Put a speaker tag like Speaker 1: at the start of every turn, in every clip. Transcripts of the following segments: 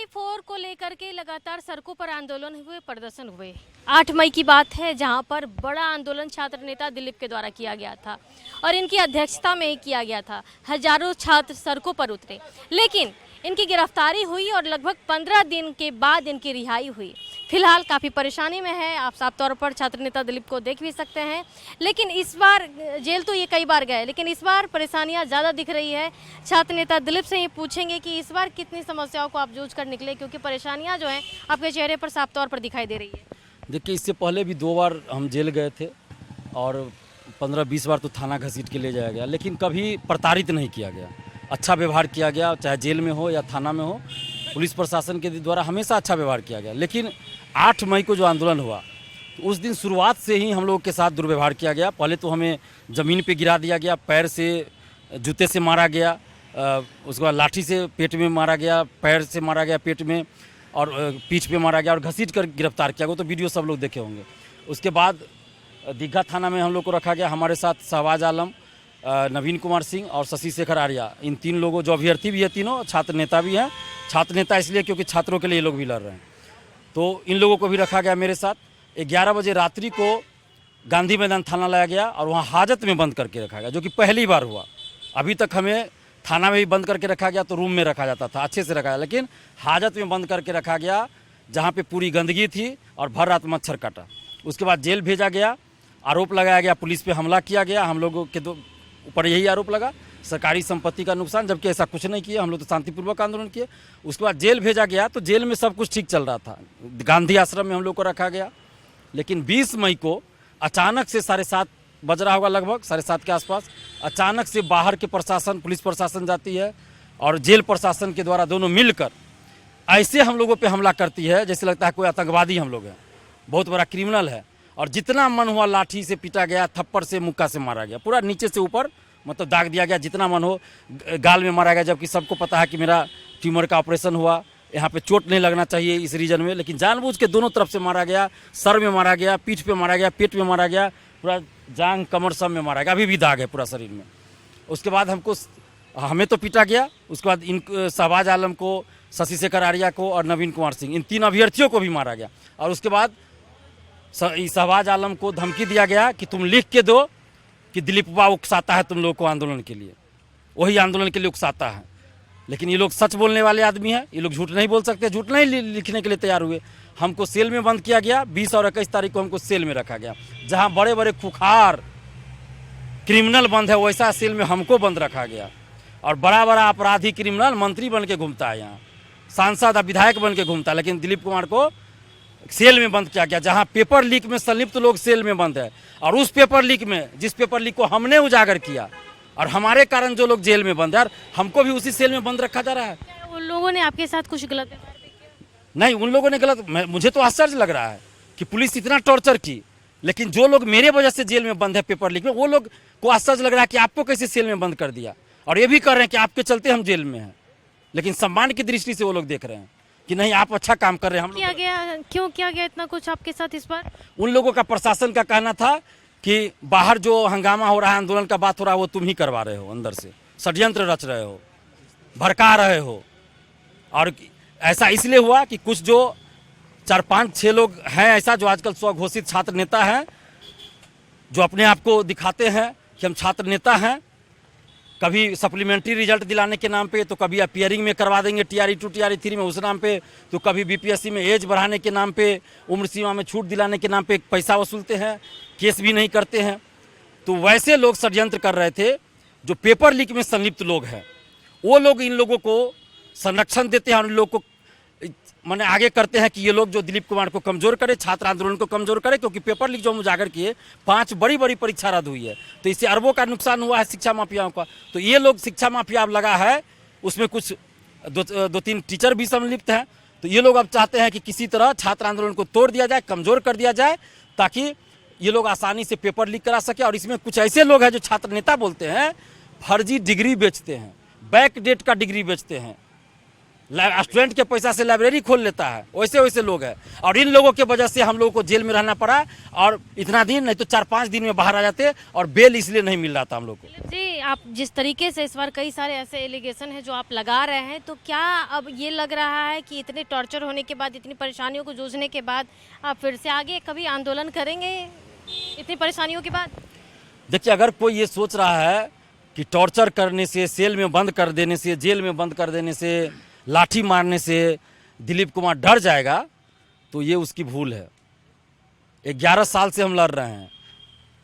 Speaker 1: 4 को लेकर के लगातार सड़कों पर आंदोलन हुए, प्रदर्शन हुए। 8 मई की बात है जहां पर बड़ा आंदोलन छात्र नेता दिलीप के द्वारा किया गया था और इनकी अध्यक्षता में किया गया था। हजारों छात्र सड़कों पर उतरे, लेकिन इनकी गिरफ्तारी हुई और लगभग 15 दिन के बाद इनकी रिहाई हुई। फिलहाल काफ़ी परेशानी में है, आप साफ तौर पर छात्र नेता दिलीप को देख भी सकते हैं। लेकिन इस बार जेल तो ये कई बार गए, लेकिन इस बार परेशानियां ज़्यादा दिख रही है। छात्र नेता दिलीप से ये पूछेंगे कि इस बार कितनी समस्याओं को आप जूझ कर निकले, क्योंकि परेशानियां जो हैं आपके चेहरे पर साफ तौर पर दिखाई दे रही है।
Speaker 2: देखिए, इससे पहले भी 2 बार हम जेल गए थे और 15-20 बार तो थाना घसीट के ले जाया गया, लेकिन कभी प्रताड़ित नहीं किया गया। अच्छा व्यवहार किया गया, चाहे जेल में हो या थाना में हो। पुलिस प्रशासन के द्वारा हमेशा अच्छा व्यवहार किया गया। लेकिन 8 मई को जो आंदोलन हुआ, तो उस दिन शुरुआत से ही हम लोगों के साथ दुर्व्यवहार किया गया। पहले तो हमें ज़मीन पे गिरा दिया गया, पैर से जूते से मारा गया, उसके बाद लाठी से पेट में मारा गया, पैर से मारा गया पेट में, और पीठ पे मारा गया और घसीट कर गिरफ्तार किया गया। तो वीडियो सब लोग देखे होंगे। उसके बाद दीघा थाना में हम लोग को रखा गया। हमारे साथ शहबाज आलम, नवीन कुमार सिंह और शशि शेखर आर्या, इन 3 लोगों, जो अभ्यर्थी भी है तीनों, छात्र नेता भी हैं। छात्र नेता इसलिए क्योंकि छात्रों के लिए ये लोग भी लड़ रहे हैं, तो इन लोगों को भी रखा गया मेरे साथ। 11 बजे रात्रि को गांधी मैदान थाना लाया गया और वहाँ हाजत में बंद करके रखा गया, जो कि पहली बार हुआ। अभी तक हमें थाना में भी बंद करके रखा गया तो रूम में रखा जाता था, अच्छे से रखा गया, लेकिन हाजत में बंद करके रखा गया, जहाँ पे पूरी गंदगी थी और भर रात मच्छर काटा। उसके बाद जेल भेजा गया, आरोप लगाया गया, पुलिस पे हमला किया गया। हम लोगों के ऊपर यही आरोप लगा, सरकारी संपत्ति का नुकसान, जबकि ऐसा कुछ नहीं किया। हम लोग तो शांतिपूर्वक आंदोलन किए। उसके बाद जेल भेजा गया, तो जेल में सब कुछ ठीक चल रहा था। गांधी आश्रम में हम लोग को रखा गया। लेकिन 20 मई को अचानक से 7:30 बज रहा होगा, लगभग 7:30 के आसपास, अचानक से बाहर के प्रशासन, पुलिस प्रशासन जाती है और जेल प्रशासन के द्वारा दोनों मिलकर ऐसे हम लोगों पे हमला करती है जैसे लगता है कोई आतंकवादी हम लोग हैं, बहुत बड़ा क्रिमिनल है। और जितना मन हुआ लाठी से पीटा गया, थप्पड़ से, मुक्का से मारा गया, पूरा नीचे से ऊपर मतलब दाग दिया गया, जितना मन हो। गाल में मारा गया, जबकि सबको पता है कि मेरा ट्यूमर का ऑपरेशन हुआ, यहाँ पे चोट नहीं लगना चाहिए इस रीजन में, लेकिन जानबूझ के दोनों तरफ से मारा गया। सर में मारा गया, पीठ पे मारा गया, पेट में मारा गया, पूरा जांग कमर सब में मारा गया। अभी भी दाग है पूरा शरीर में। उसके बाद हमें तो पीटा गया। उसके बाद इन शहबाज आलम को, शशि शेखर आर्या को और नवीन कुमार सिंह, इन 3 अभ्यर्थियों को भी मारा गया। और उसके बाद शहबाज आलम को धमकी दिया गया कि तुम लिख के दो कि दिलीप बाबा उकसाता है तुम लोग को आंदोलन के लिए, वही आंदोलन के लिए उकसाता है। लेकिन ये लोग सच बोलने वाले आदमी हैं, ये लोग झूठ नहीं बोल सकते, झूठ नहीं लिखने के लिए तैयार हुए। हमको सेल में बंद किया गया। 20 और 21 तारीख को हमको सेल में रखा गया, जहां बड़े बड़े खुखार क्रिमिनल बंद है, वैसा सेल में हमको बंद रखा गया। और बड़ा बड़ा अपराधी क्रिमिनल मंत्री बन के घूमता है, यहाँ सांसद और विधायक बन के घूमता है, लेकिन दिलीप कुमार को सेल में बंद किया गया, जहां पेपर लीक में संलिप्त लोग सेल में बंद है। और उस पेपर लीक में, जिस पेपर लीक को हमने उजागर किया और हमारे कारण जो लोग जेल में बंद है, हमको भी उसी सेल में बंद रखा जा रहा है।
Speaker 1: उन लोगों ने आपके साथ कुछ गलत
Speaker 2: नहीं, उन लोगों ने गलत, मुझे तो आश्चर्य लग रहा है कि पुलिस इतना टॉर्चर की, लेकिन जो लोग मेरे वजह से जेल में बंद है पेपर लीक में, वो लोग को आश्चर्य लग रहा है कि आपको कैसे सेल में बंद कर दिया। और ये भी कर रहे हैं कि आपके चलते हम जेल में हैं, लेकिन सम्मान की दृष्टि से वो लोग देख रहे हैं कि नहीं, आप अच्छा काम कर रहे हैं।
Speaker 1: क्यों किया गया इतना कुछ आपके साथ इस बार?
Speaker 2: उन लोगों का, प्रशासन का कहना था कि बाहर जो हंगामा हो रहा है, आंदोलन का बात हो रहा है, वो तुम ही करवा रहे हो, अंदर से षड्यंत्र रच रहे हो, भड़का रहे हो। और ऐसा इसलिए हुआ कि कुछ जो 4-5-6 लोग हैं ऐसा, जो आजकल स्वघोषित छात्र नेता हैं, जो अपने आप को दिखाते हैं कि हम छात्र नेता हैं, कभी सप्लीमेंट्री रिजल्ट दिलाने के नाम पे, तो कभी अपियरिंग में करवा देंगे TRE 2 TRE 3 में उस नाम पे, तो कभी BPSC में एज बढ़ाने के नाम पे, उम्र सीमा में छूट दिलाने के नाम पे पैसा वसूलते हैं, केस भी नहीं करते हैं। तो वैसे लोग षड्यंत्र कर रहे थे, जो पेपर लीक में संलिप्त लोग हैं, वो लोग इन लोगों को संरक्षण देते हैं और इन लोगों को मैंने आगे करते हैं कि ये लोग जो दिलीप कुमार को कमजोर करे, छात्र आंदोलन को कमजोर करे, क्योंकि पेपर लीक जो हम उजागर किए, 5 बड़ी बड़ी परीक्षा रद्द हुई है, तो इससे अरबों का नुकसान हुआ है शिक्षा माफियाओं का। तो ये लोग शिक्षा माफिया अब लगा है, उसमें कुछ 2-3 टीचर भी संलिप्त हैं। तो ये लोग अब चाहते हैं कि किसी तरह छात्र आंदोलन को तोड़ दिया जाए, कमजोर कर दिया जाए, ताकि ये लोग आसानी से पेपर लीक करा सके। और इसमें कुछ ऐसे लोग हैं जो छात्र नेता बोलते हैं, फर्जी डिग्री बेचते हैं, बैक डेट का डिग्री बेचते हैं, स्टूडेंट के पैसा से लाइब्रेरी खोल लेता है, वैसे वैसे लोग हैं। और इन लोगों की वजह से हम लोगों को जेल में रहना पड़ा, और इतना दिन नहीं तो 4-5 दिन में बाहर आ जाते, और बेल इसलिए नहीं मिल रहा था हम लोग को।
Speaker 1: जी, आप जिस तरीके से इस बार कई सारे ऐसे एलिगेशन है जो आप लगा रहे हैं, तो क्या अब ये लग रहा है कि इतने टॉर्चर होने के बाद, इतनी परेशानियों को जूझने के बाद आप फिर से आगे कभी आंदोलन करेंगे इतनी परेशानियों के बाद?
Speaker 2: देखिए, अगर कोई ये सोच रहा है कि टॉर्चर करने से, सेल में बंद कर देने से, जेल में बंद कर देने से, लाठी मारने से दिलीप कुमार डर जाएगा, तो ये उसकी भूल है। 11 साल से हम लड़ रहे हैं।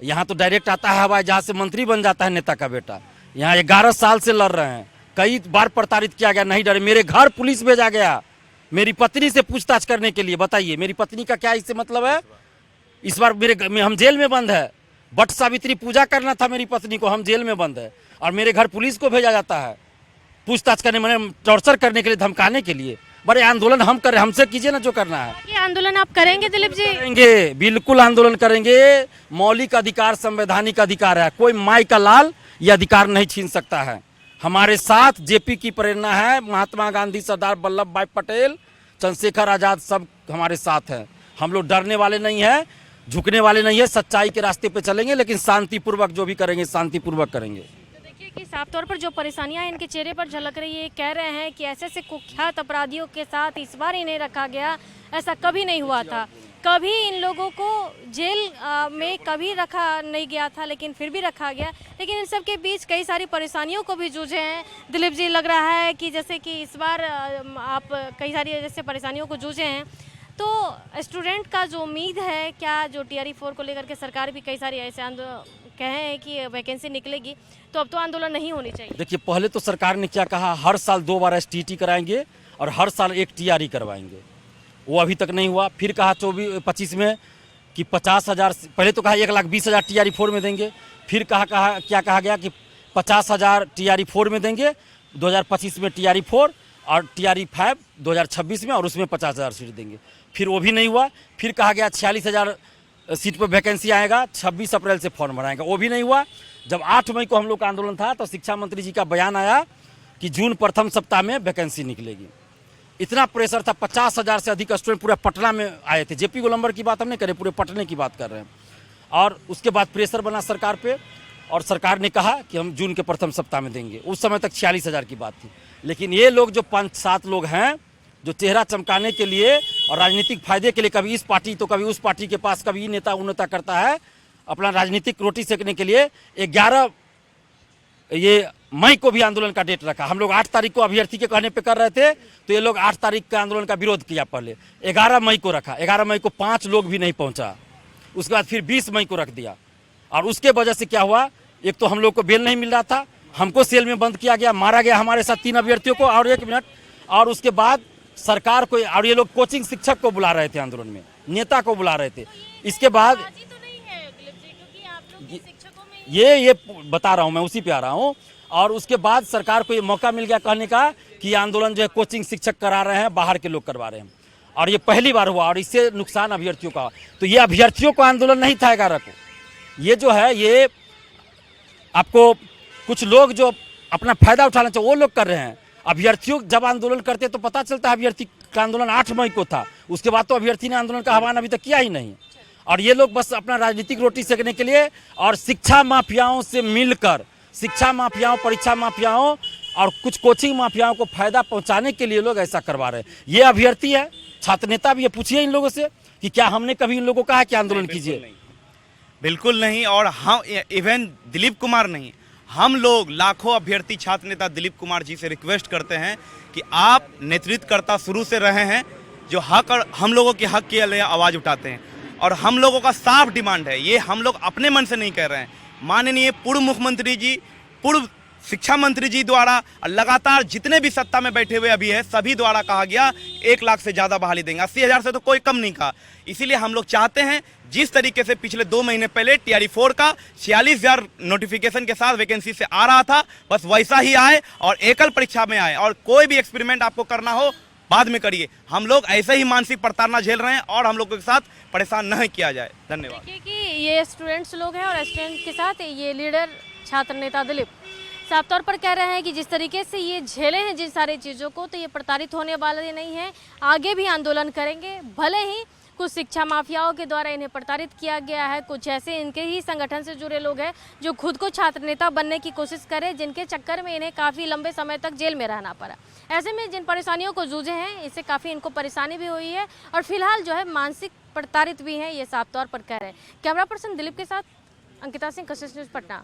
Speaker 2: यहाँ तो डायरेक्ट आता है हवाई जहाज से मंत्री बन जाता है नेता का बेटा। यहाँ 11 साल से लड़ रहे हैं, कई बार प्रताड़ित किया गया, नहीं डरे। मेरे घर पुलिस भेजा गया मेरी पत्नी से पूछताछ करने के लिए। बताइए, मेरी पत्नी का क्या इससे मतलब है? इस बार हम जेल में बंद है। बट सावित्री पूजा करना था मेरी पत्नी को, हम जेल में बंद है, और मेरे घर पुलिस को भेजा जाता है पूछताछ करने, मैंने टॉर्चर करने के लिए, धमकाने के लिए। बड़े आंदोलन हम कर रहे हैं, हमसे कीजिए ना जो करना है।
Speaker 1: ये आंदोलन आप करेंगे दिलीप जी?
Speaker 2: करेंगे, बिल्कुल आंदोलन करेंगे। मौलिक अधिकार, संवैधानिक अधिकार है, कोई माई का लाल ये अधिकार नहीं छीन सकता है। हमारे साथ जेपी की प्रेरणा है, महात्मा गांधी, सरदार वल्लभ भाई पटेल, चंद्रशेखर आजाद, सब हमारे साथ हैं। हम लोग डरने वाले नहीं हैं, झुकने वाले नहीं है, सच्चाई के रास्ते पे चलेंगे, लेकिन शांतिपूर्वक जो भी करेंगे शांतिपूर्वक करेंगे।
Speaker 1: तो देखिए कि साफ तौर पर जो परेशानियां इनके चेहरे पर झलक रही है, कह रहे हैं कि ऐसे से कुख्यात अपराधियों के साथ इस बार इन्हें रखा गया, ऐसा कभी नहीं हुआ था। कभी इन लोगों को जेल में कभी रखा नहीं गया था, लेकिन फिर भी रखा गया। लेकिन इन सब के बीच कई सारी परेशानियों को भी जूझे हैं दिलीप जी। लग रहा है कि जैसे कि इस बार आप कई सारी जैसे परेशानियों को जूझे हैं, तो स्टूडेंट का जो उम्मीद है, क्या जो TRE 4 को लेकर के सरकार भी कई सारी ऐसे कहे हैं कि वैकेंसी निकलेगी, तो अब तो आंदोलन नहीं होनी चाहिए?
Speaker 2: देखिए, पहले तो सरकार ने क्या कहा, हर साल 2 बार STT कराएंगे और हर साल एक TRE करवाएंगे। वो अभी तक नहीं हुआ। फिर कहा 24-25 में कि 50,000, पहले तो कहा 1,20,000 TRE 4 में देंगे। फिर क्या कहा गया कि 50,000 TRE 4 में देंगे 2025 में, TRE 4 और TRE 5 2026 में, और उसमें 50,000 सीट देंगे। फिर वो भी नहीं हुआ। फिर कहा गया 46,000 सीट पर वैकेंसी आएगा, 26 अप्रैल से फॉर्म भराएगा, वो भी नहीं हुआ। जब 8 मई को हम लोग का आंदोलन था, तो शिक्षा मंत्री जी का बयान आया कि जून प्रथम सप्ताह में वैकेंसी निकलेगी। इतना प्रेशर था, 50,000 से अधिक स्टूडेंट पूरे पटना में आए थे। JP गोलंबर की बात हम नहीं करें, पूरे पटने की बात कर रहे हैं। और उसके बाद प्रेशर बना सरकार पे, और सरकार ने कहा कि हम जून के प्रथम सप्ताह में देंगे। उस समय तक 46,000 की बात थी। लेकिन ये लोग जो 5-7 लोग हैं, जो चेहरा चमकाने के लिए और राजनीतिक फायदे के लिए कभी इस पार्टी तो कभी उस पार्टी के पास, कभी ये नेता वो नेता करता है, अपना राजनीतिक रोटी सेकने के लिए 11 मई को भी आंदोलन का डेट रखा। हम लोग 8 तारीख को अभ्यर्थी के कहने पे कर रहे थे, तो ये लोग 8 तारीख के आंदोलन का विरोध किया। पहले 11 मई को रखा, 11 मई को 5 लोग भी नहीं पहुंचा। उसके बाद फिर 20 मई को रख दिया। और उसके वजह से क्या हुआ, एक तो हम लोग को बेल नहीं मिल रहा था, हमको सेल में बंद किया गया, मारा गया हमारे साथ 3 अभ्यर्थियों को। और 1 मिनट, और उसके बाद सरकार को, और ये लोग कोचिंग शिक्षक को बुला रहे थे आंदोलन में, नेता को बुला रहे थे। इसके बाद ये बता रहा हूँ मैं, उसी पे आ रहा हूँ। और उसके बाद सरकार को ये मौका मिल गया कहने का कि आंदोलन जो है कोचिंग शिक्षक करा रहे हैं, बाहर के लोग करवा रहे हैं। और ये पहली बार हुआ, और इससे नुकसान अभ्यर्थियों का। तो ये अभ्यर्थियों को आंदोलन नहीं था 11 को। ये जो है, ये आपको कुछ लोग जो अपना फायदा उठाना चाहिए वो लोग कर रहे हैं। अभ्यर्थियों जब आंदोलन करते तो पता चलता है। अभ्यर्थी का आंदोलन 8 मई को था, उसके बाद तो अभ्यर्थी ने आंदोलन का आह्वान अभी तक किया ही नहीं। और ये लोग बस अपना राजनीतिक रोटी सेकने के लिए, और शिक्षा माफियाओं से मिलकर, शिक्षा माफियाओं, परीक्षा माफियाओं और कुछ कोचिंग माफियाओं को फायदा पहुंचाने के लिए लोग ऐसा करवा रहे हैं। ये अभ्यर्थी है, छात्र नेता भी है। पूछिए इन लोगों से कि क्या हमने कभी इन लोगों को कहा कि आंदोलन कीजिए?
Speaker 3: बिल्कुल नहीं। और हम इवन दिलीप कुमार नहीं, हम लोग लाखों अभ्यर्थी छात्र नेता दिलीप कुमार जी से रिक्वेस्ट करते हैं कि आप नेतृत्वकर्ता शुरू से रहे हैं, जो हक और हम लोगों के हक के लिए आवाज़ उठाते हैं। और हम लोगों का साफ डिमांड है, ये हम लोग अपने मन से नहीं कह रहे हैं, माननीय पूर्व मुख्यमंत्री जी, पूर्व शिक्षा मंत्री जी द्वारा, लगातार जितने भी सत्ता में बैठे हुए अभी है, सभी द्वारा कहा गया 1 लाख से ज़्यादा बहाली देंगे। 80,000 से तो कोई कम नहीं कहा। इसीलिए हम लोग चाहते हैं, जिस तरीके से पिछले 2 महीने पहले TRE 4 का 46,000 नोटिफिकेशन के साथ वैकेंसी से आ रहा था, बस वैसा ही आए और एकल परीक्षा में आए। और कोई भी एक्सपेरिमेंट आपको करना हो बाद में करिए। हम लोग ऐसे ही मानसिक प्रताड़ना झेल रहे हैं, और हम लोगों के साथ परेशान नहीं किया जाए। धन्यवाद।
Speaker 1: देखिए कि ये स्टूडेंट्स लोग हैं, और स्टूडेंट के साथ ये लीडर छात्र नेता दिलीप साफ तौर पर कह रहे हैं कि जिस तरीके से ये झेले हैं जिन सारी चीज़ों को, तो ये प्रताड़ित होने वाले नहीं हैं, आगे भी आंदोलन करेंगे। भले ही कुछ शिक्षा माफियाओं के द्वारा इन्हें प्रताड़ित किया गया है, कुछ ऐसे इनके ही संगठन से जुड़े लोग हैं जो खुद को छात्र नेता बनने की कोशिश करें, जिनके चक्कर में इन्हें काफ़ी लंबे समय तक जेल में रहना पड़ा। ऐसे में जिन परेशानियों को जूझे हैं, इससे काफ़ी इनको परेशानी भी हुई है और फिलहाल जो है मानसिक प्रताड़ित भी हैं, ये साफ तौर पर कह रहे हैं। कैमरा पर्सन दिलीप के साथ अंकिता सिंह, कशिश न्यूज़, पटना।